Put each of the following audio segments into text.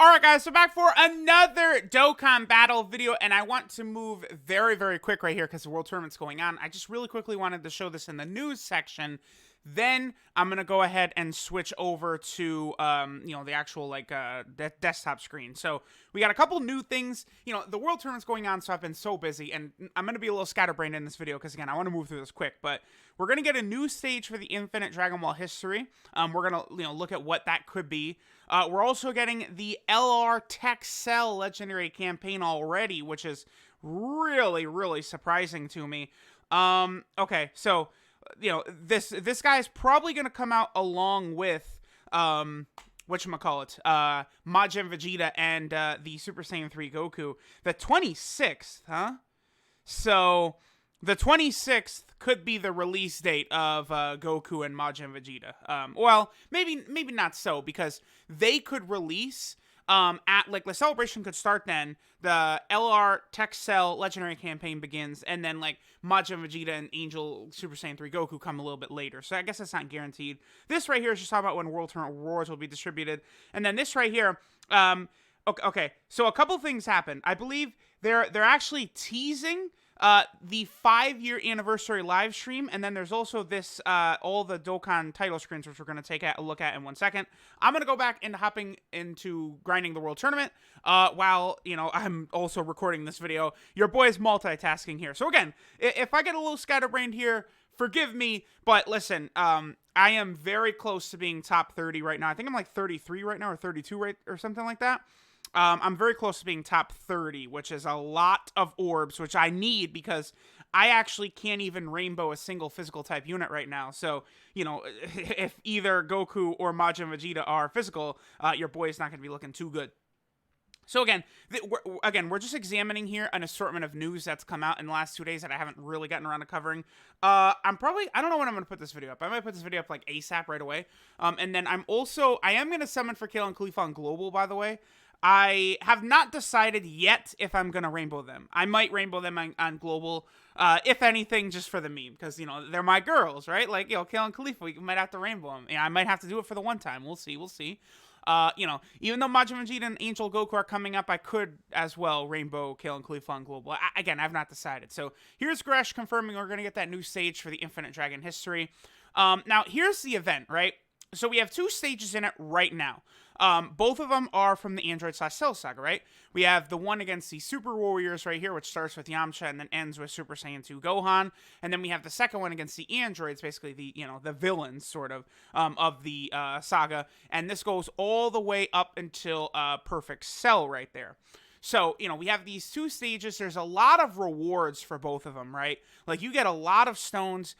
Alright guys, so back for another Dokkan battle video, and I want to move very, very quick right here because the World Tournament's going on. I just really quickly wanted to show this in the news section. Then I'm going to go ahead and switch over to, the actual, desktop screen. So we got a couple new things. The World Tournament's going on, so I've been so busy, and I'm going to be a little scatterbrained in this video because, again, I want to move through this quick, but we're going to get a new stage for the Infinite Dragon Ball history. We're going to, look at what that could be. We're also getting the LR Tech Cell Legendary campaign already, which is really, really surprising to me. Okay, so this guy is probably going to come out along with, whatchamacallit, Majin Vegeta and, the Super Saiyan 3 Goku. The 26th, huh? So, the 26th could be the release date of, Goku and Majin Vegeta. Well, maybe not so, because they could release, the celebration could start then, the LR Tech Cell Legendary campaign begins, and then, Majin Vegeta and Angel Super Saiyan 3 Goku come a little bit later. So I guess that's not guaranteed. This right here is just talking about when World Tournament Rewards will be distributed. And then this right here, okay, so a couple things happen. I believe they're actually teasing the 5-year anniversary live stream, and then there's also this, all the Dokkan title screens, which we're going to take a look at in 1 second. I'm going to go back into hopping into grinding the World Tournament, while, I'm also recording this video. Your boy is multitasking here. So again, if I get a little scatterbrained here, forgive me, but listen, I am very close to being top 30 right now. I think I'm like 33 right now, or 32 right, or something like that. I'm very close to being top 30, which is a lot of orbs, which I need because I actually can't even rainbow a single physical type unit right now. So, if either Goku or Majin Vegeta are physical, your boy is not going to be looking too good. So again, we're just examining here an assortment of news that's come out in the last 2 days that I haven't really gotten around to covering. I don't know when I'm going to put this video up. I might put this video up like ASAP right away. And then I am going to summon for Kale and Khalifa on Global, by the way. I have not decided yet if I'm going to rainbow them. I might rainbow them on Global, if anything, just for the meme, because, they're my girls, right? Like, Kale and Khalifa, we might have to rainbow them. I might have to do it for the one time. We'll see. Even though Majin Vegeta and Angel Goku are coming up, I could as well rainbow Kale and Khalifa on Global. Again, I've not decided. So here's Gresh confirming we're going to get that new stage for the Infinite Dragon history. Now, here's the event, right? So we have 2 stages in it right now. Both of them are from the Android/Cell Saga, right? We have the one against the Super Warriors right here, which starts with Yamcha and then ends with Super Saiyan 2 Gohan. And then we have the second one against the Androids, basically the villains, sort of the saga. And this goes all the way up until Perfect Cell right there. So, we have these 2 stages. There's a lot of rewards for both of them, right? Like, you get a lot of stones,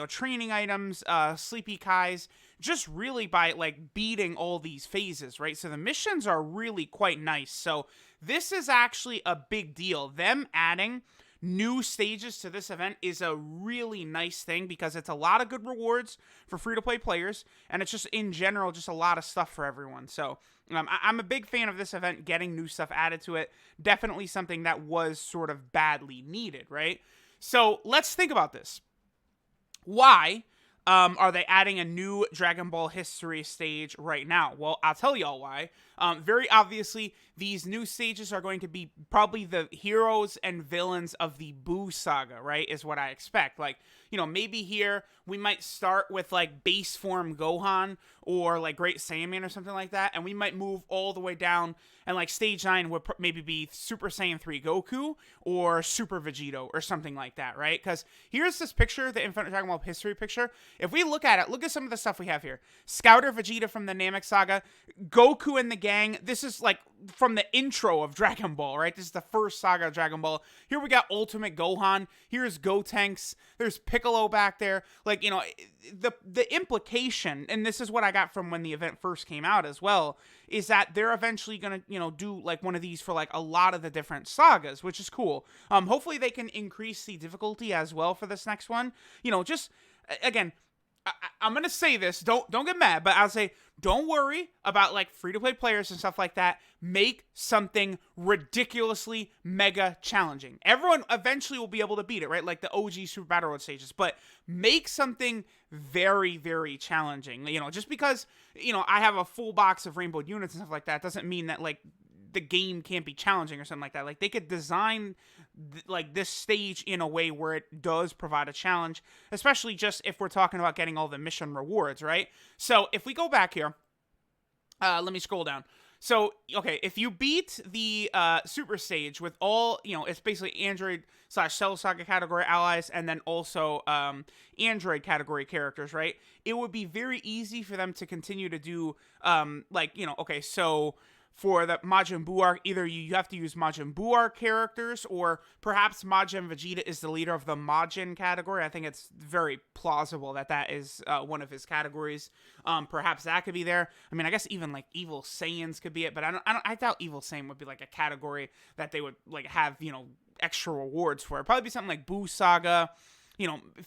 training items, Sleepy Kais, just really by, beating all these phases, right? So the missions are really quite nice. So this is actually a big deal. Them adding new stages to this event is a really nice thing because it's a lot of good rewards for free-to-play players, and it's just, in general, just a lot of stuff for everyone. So I'm a big fan of this event getting new stuff added to it. Definitely something that was sort of badly needed, right? So let's think about this. Why are they adding a new Dragon Ball history stage right now? Well, I'll tell y'all why. Very obviously, these new stages are going to be probably the heroes and villains of the Buu saga, right? Is what I expect. Maybe here we might start with base form Gohan or Great Saiyaman or something like that, and we might move all the way down, and stage 9 would maybe be Super Saiyan 3 Goku or Super Vegito or something like that, right? Because here's this picture, the Infinite Dragon Ball history picture. If we look at it, look at some of the stuff we have here. Scouter Vegeta from the Namek saga, Goku and the gang. This is from the intro of Dragon Ball, right? This is the first saga of Dragon Ball. Here we got Ultimate Gohan. Here's Gotenks. There's Piccolo back there. The implication, and this is what I got from when the event first came out as well, is that they're eventually gonna, do one of these for a lot of the different sagas, which is cool. Hopefully they can increase the difficulty as well for this next one. Just again, I'm gonna say this. Don't get mad, but I'll say don't worry about like free to play players and stuff like that. Make something ridiculously mega challenging. Everyone eventually will be able to beat it, right? Like the OG Super Battle Road stages, but make something very, very challenging. You know, just because I have a full box of rainbow units and stuff like that doesn't mean that like the game can't be challenging or something like that. Like they could design like this stage in a way where it does provide a challenge, especially just if we're talking about getting all the mission rewards, right? So if we go back here, let me scroll down. So, okay, if you beat the super stage with all, it's basically Android / Cell Saga category allies and then also Android category characters, right? It would be very easy for them to continue to do, okay, so for the Majin Buu arc, either you have to use Majin Buu arc characters, or perhaps Majin Vegeta is the leader of the Majin category. I think it's very plausible that is one of his categories. Perhaps that could be there. I mean, I guess even like Evil Saiyans could be it, but I doubt Evil Saiyan would be like a category that they would like have extra rewards for. It'd probably be something like Buu Saga.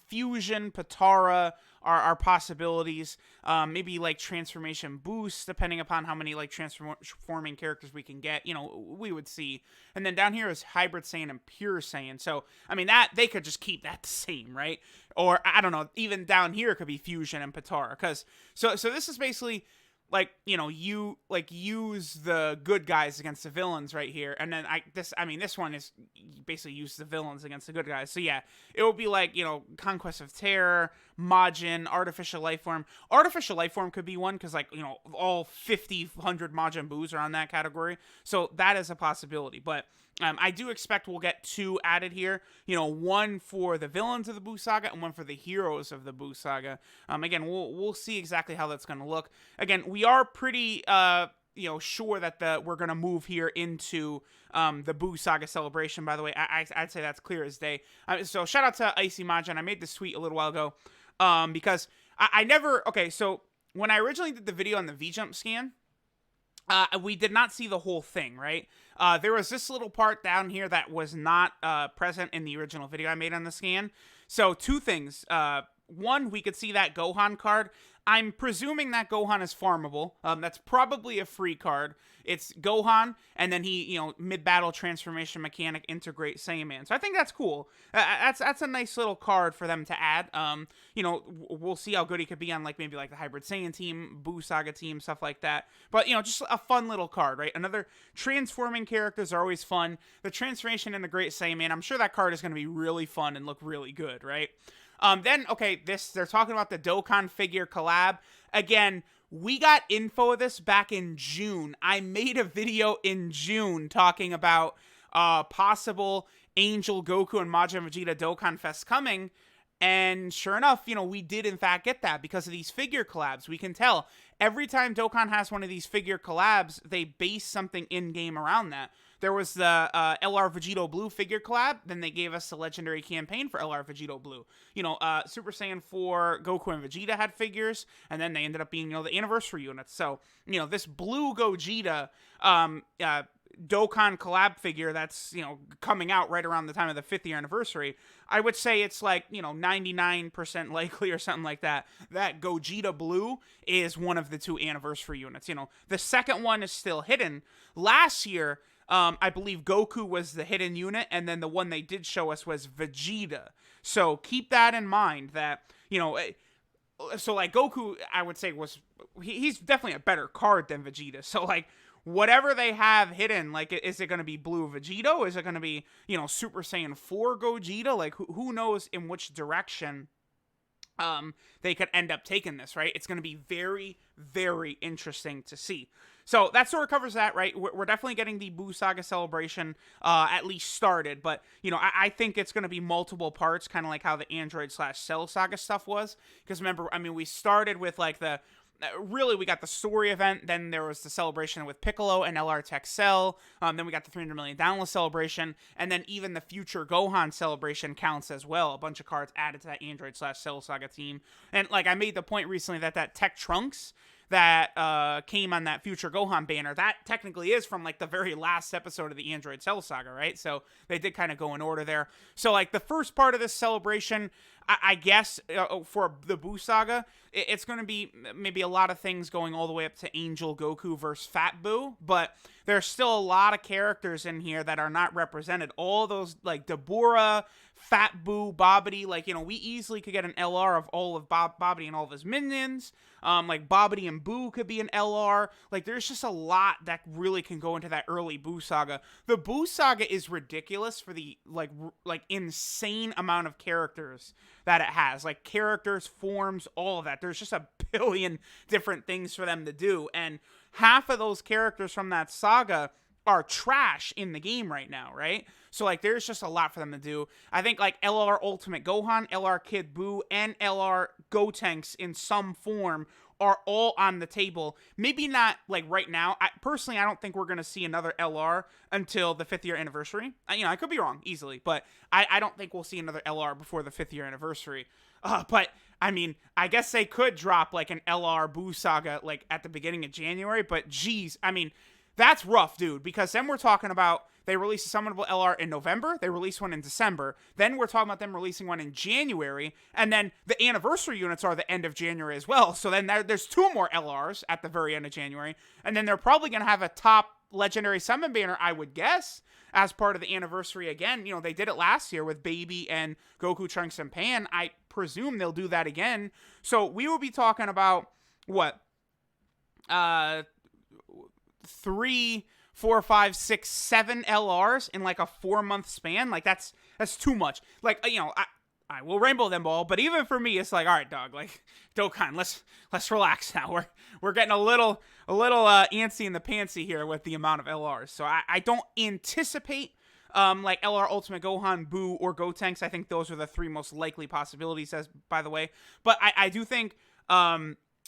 Fusion, Patara are possibilities. Maybe like transformation boost, depending upon how many like transforming characters we can get. We would see. And then down here is Hybrid Saiyan and Pure Saiyan. So, I mean, that they could just keep that the same, right? Or, I don't know, even down here it could be Fusion and Patara. So this is basically like, you like use the good guys against the villains right here, and then this one is basically use the villains against the good guys. So yeah, it will be like Conquest of Terror, Majin, Artificial Life Form. Artificial Life Form could be one because like all 100 Majin Buus are on that category, so that is a possibility. But I do expect we'll get 2 added here. One for the villains of the Buu Saga and one for the heroes of the Buu Saga. Again, we'll see exactly how that's going to look. Again, we are pretty sure that we're going to move here into the Buu Saga celebration. By the way, I'd say that's clear as day. So shout out to Icy Majin. I made this tweet a little while ago because I never. Okay, so when I originally did the video on the V-Jump scan, we did not see the whole thing, right? There was this little part down here that was not present in the original video I made on the scan. So 2 things. One, we could see that Gohan card. I'm presuming that Gohan is farmable. That's probably a free card. It's Gohan, and then he, mid-battle transformation mechanic integrate Saiyaman. So I think that's cool. That's a nice little card for them to add. We'll see how good he could be on like maybe like the Hybrid Saiyan team, Buu Saga team, stuff like that. But just a fun little card, right? Another transforming characters are always fun. The transformation into Great Saiyaman, I'm sure that card is going to be really fun and look really good, right? Then, okay, they're talking about the Dokkan figure collab. Again, we got info of this back in June. I made a video in June talking about possible Angel, Goku, and Majin Vegeta Dokkan Fest coming. And sure enough, we did in fact get that because of these figure collabs. We can tell every time Dokkan has one of these figure collabs, they base something in-game around that. There was the LR Vegito Blue figure collab. Then they gave us the legendary campaign for LR Vegito Blue. Super Saiyan 4 Goku and Vegeta had figures, and then they ended up being, the anniversary units. So, this Blue Gogeta Dokkan collab figure that's, coming out right around the time of the 5th year anniversary, I would say it's like, 99% likely or something like that Gogeta Blue is one of the 2 anniversary units. The second one is still hidden. Last year, I believe Goku was the hidden unit, and then the one they did show us was Vegeta. So keep that in mind that, so like Goku, I would say he's definitely a better card than Vegeta. So like, whatever they have hidden, like, is it going to be Blue Vegito? Is it going to be, Super Saiyan 4 Gogeta? Like, who knows in which direction they could end up taking this, right? It's going to be very, very interesting to see. So that sort of covers that, right? We're definitely getting the Buu Saga celebration at least started, but, I think it's going to be multiple parts, kind of like how the Android / Cell Saga stuff was. Because remember, I mean, we started with, like, really, we got the story event, then there was the celebration with Piccolo and LR Tech Cell, then we got the 300 million download celebration, and then even the future Gohan celebration counts as well. A bunch of cards added to that Android / Cell Saga team. And, like, I made the point recently that Tech Trunks, that came on that Future Gohan banner, that technically is from like the very last episode of the Android Cell Saga, right? So they did kind of go in order there. So like the first part of this celebration, I guess for the Buu Saga, it's going to be maybe a lot of things going all the way up to Angel Goku versus Fat Buu, but there's still a lot of characters in here that are not represented. All those like Dabura, Fat Buu, Bobbity, like, you know, we easily could get an LR of all of Bobbity and all of his minions. Like Bobbity and Buu could be an LR. Like there's just a lot that really can go into that early Buu Saga. The Buu Saga is ridiculous for the like insane amount of characters that it has. Like characters, forms, all of that. There's just a billion different things for them to do, and half of those characters from that saga are trash in the game right now, right? So like there's just a lot for them to do. I think like LR Ultimate Gohan, LR Kid Buu, and LR Gotenks in some form are all on the table. Maybe not like right now. Personally, I don't think we're going to see another LR until the 5th year anniversary. I could be wrong easily, but I don't think we'll see another LR before the 5th year anniversary. But I mean, I guess they could drop like an LR Buu Saga like at the beginning of January, but geez, I mean, that's rough, dude, because then we're talking about they released a summonable LR in November, they released one in December, then we're talking about them releasing one in January, and then the anniversary units are the end of January as well, so then there's 2 more LRs at the very end of January, and then they're probably going to have a top legendary summon banner, I would guess, as part of the anniversary again. You know, they did it last year with Baby and Goku, Trunks, and Pan. I presume they'll do that again. So we will be talking about, what, 3, 4, 5, 6, 7 LRs in like a 4-month span. Like that's too much. Like, you know, I will rainbow them all, but even for me, it's like, all right, dog, like Dokkan, let's relax now. We're getting a little antsy in the pantsy here with the amount of LRs. So I don't anticipate like LR Ultimate Gohan, Buu, or Gotenks. I think those are the 3 most likely possibilities, as by the way. But I do think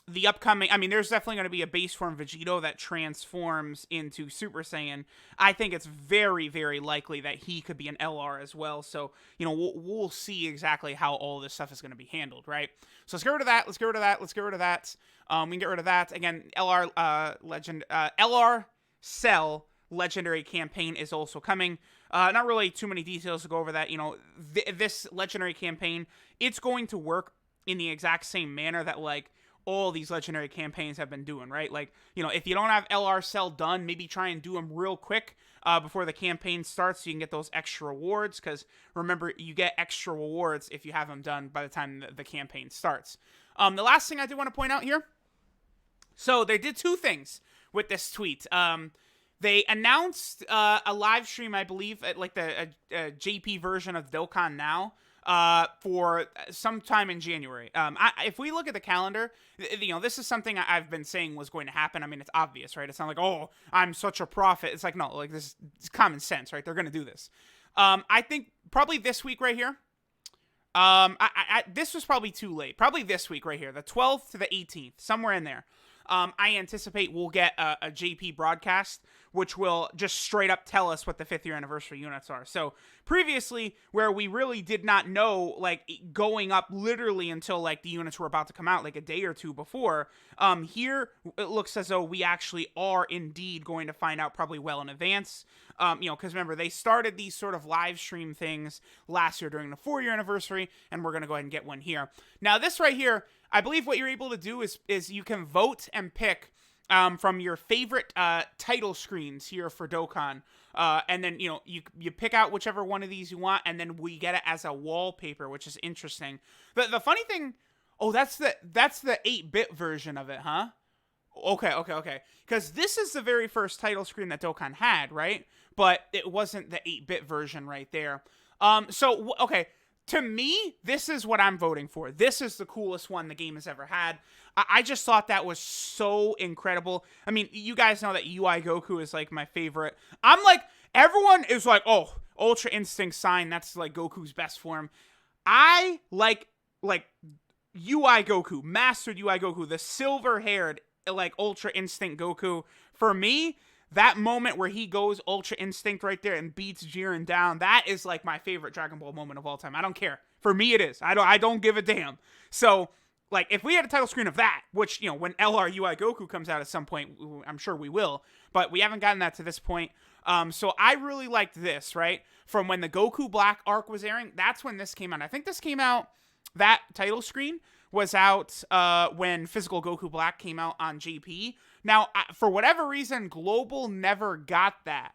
the upcoming, I mean, there's definitely going to be a base form Vegito that transforms into Super Saiyan. I think it's very, very likely that he could be an LR as well. So, you know, we'll see exactly how all this stuff is going to be handled, right? So let's get rid of that. Let's get rid of that. Let's get rid of that. We can get rid of that. Again, LR LR Cell Legendary Campaign is also coming. Not really too many details to go over that. You know, this Legendary Campaign, it's going to work in the exact same manner that, like, all these legendary campaigns have been doing, right? Like, you know, if you don't have LR Cell done, maybe try and do them real quick before the campaign starts so you can get those extra rewards, because remember, you get extra rewards if you have them done by the time the campaign starts. The last thing I do want to point out here, so they did 2 things with this tweet. They announced a live stream, I believe, at like the JP version of Dokkan Now, for sometime in January. If we look at the calendar, you know, this is something I've been saying was going to happen. I mean, it's obvious, right? It's not like, oh, I'm such a prophet. It's like, no, like this is common sense, right? They're going to do this. I think probably this week right here. This was probably too late. Probably this week right here, the 12th to the 18th, somewhere in there. I anticipate we'll get a JP broadcast, which will just straight up tell us what the 5th year anniversary units are. So previously, where we really did not know, like, going up literally until like the units were about to come out, like a day or 2 before, here it looks as though we actually are indeed going to find out probably well in advance. You know, because remember, they started these sort of live stream things last year during the 4-year anniversary, and we're going to go ahead and get one here. Now, this right here, I believe what you're able to do is you can vote and pick from your favorite title screens here for Dokkan. And then, you know, you pick out whichever one of these you want, and then we get it as a wallpaper, which is interesting. The funny thing, oh, that's the 8-bit version of it, huh? Okay. Because this is the very first title screen that Dokkan had, right? But it wasn't the 8-bit version right there. So, okay, to me, this is what I'm voting for. This is the coolest one the game has ever had. I just thought that was so incredible. I mean, you guys know that UI Goku is, like, my favorite. I'm like, everyone is like, oh, Ultra Instinct Sign, that's, like, Goku's best form. I like UI Goku, Mastered UI Goku, the silver-haired, like, Ultra Instinct Goku. For me, that moment where he goes Ultra Instinct right there and beats Jiren down, that is like my favorite Dragon Ball moment of all time. I don't care. For me, it is. I don't give a damn. So Like, if we had a title screen of that, which, you know, when LR UI Goku comes out at some point, I'm sure we will, but we haven't gotten that to this point. So I really liked this, right? From when the Goku Black arc was airing, that's when this came out. I think this came out, that title screen was out when Physical Goku Black came out on JP. Now, for whatever reason, Global never got that.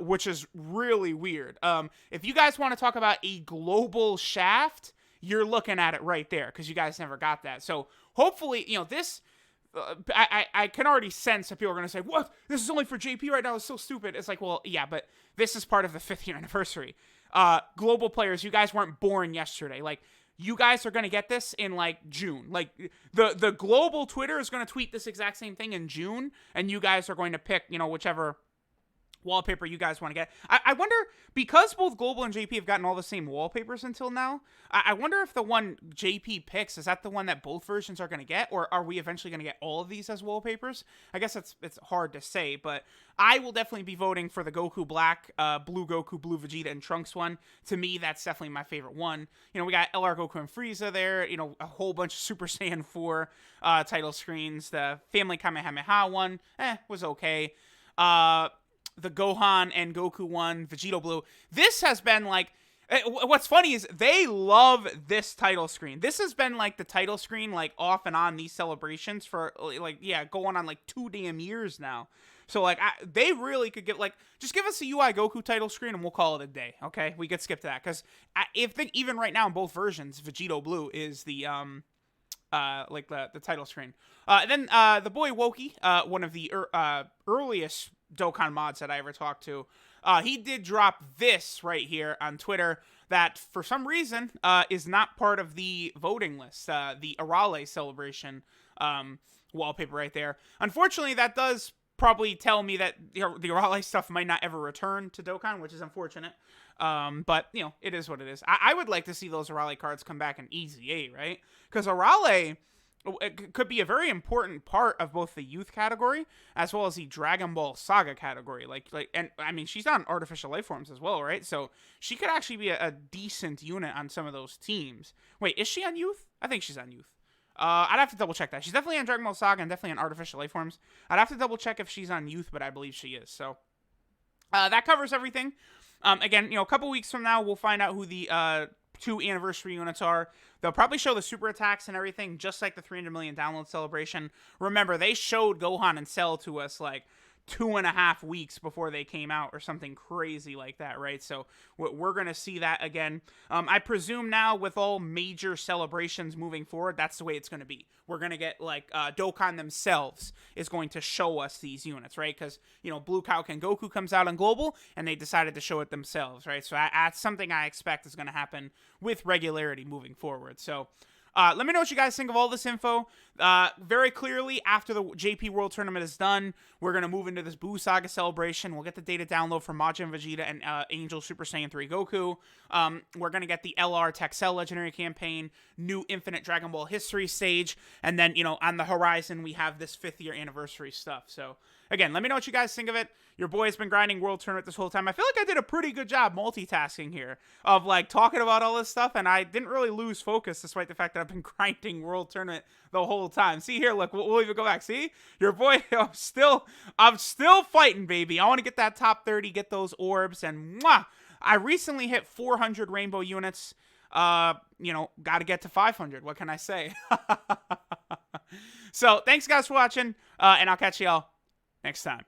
Which is really weird. If you guys want to talk about a global shaft, you're looking at it right there, because you guys never got that. So hopefully, you know, this, I can already sense that people are going to say, what? This is only for JP right now. It's so stupid. It's like, well, yeah, but this is part of the 5th year anniversary. Global players, you guys weren't born yesterday. Like, you guys are going to get this in, like, June. Like, the global Twitter is going to tweet this exact same thing in June, and you guys are going to pick, you know, whichever wallpaper you guys want to get. I wonder, because both Global and JP have gotten all the same wallpapers until now, I wonder if the one JP picks, is that the one that both versions are going to get, or are we eventually going to get all of these as wallpapers? I guess it's hard to say, but I will definitely be voting for the Goku Black, Blue Goku, Blue Vegeta, and Trunks one. To me, that's definitely my favorite one. You know, we got LR Goku and Frieza there, you know, a whole bunch of Super Saiyan 4 title screens. The Family Kamehameha one, was okay. The Gohan and Goku one, Vegito Blue. This has been like, what's funny is they love this title screen. This has been like the title screen, like off and on these celebrations for like, yeah, going on like 2 damn years now. So like, they really could get like, just give us a UI Goku title screen and we'll call it a day. Okay, we could skip that, because even right now in both versions, Vegito Blue is the like the title screen. Then the boy Woki, one of the earliest Dokkan mods that I ever talked to, he did drop this right here on Twitter that for some reason is not part of the voting list, the Arale celebration wallpaper right there. Unfortunately, that does probably tell me that the Arale stuff might not ever return to Dokkan, which is unfortunate. But, you know, it is what it is. I would like to see those Arale cards come back in EZA, right? Because Arale, it could be a very important part of both the youth category as well as the Dragon Ball Saga category. And I mean, she's on Artificial Life Forms as well, right? So she could actually be a decent unit on some of those teams. Wait, is she on youth? I think she's on youth. I'd have to double check that. She's definitely on Dragon Ball Saga and definitely on Artificial Life Forms. I'd have to double check if she's on youth, but I believe she is. So that covers everything. Again, you know, a couple weeks from now, we'll find out who the 2 anniversary units are. They'll probably show the super attacks and everything, just like the 300 million download celebration. Remember, they showed Gohan and Cell to us like 2.5 weeks before they came out, or something crazy like that, right? So we're going to see that again. I presume now with all major celebrations moving forward, that's the way it's going to be. We're going to get like Dokkan themselves is going to show us these units, right? Because, you know, Blue Kaioken Goku comes out on Global and they decided to show it themselves, right? So that's something I expect is going to happen with regularity moving forward. So let me know what you guys think of all this info. Very clearly, after the JP World Tournament is done, we're going to move into this Buu Saga celebration. We'll get the data download for Majin Vegeta and Angel Super Saiyan 3 Goku. We're going to get the LR Texel Legendary Campaign, new Infinite Dragon Ball History stage, and then, you know, on the horizon, we have this 5th year anniversary stuff. So, again, let me know what you guys think of it. Your boy's been grinding World Tournament this whole time. I feel like I did a pretty good job multitasking here of, like, talking about all this stuff, and I didn't really lose focus despite the fact that I've been grinding World Tournament the whole time. See here, look, we'll even go back. See? Your boy, I'm still fighting, baby. I want to get that top 30, get those orbs, and mwah! I recently hit 400 rainbow units. You know, got to get to 500. What can I say? So, thanks, guys, for watching, and I'll catch y'all next time.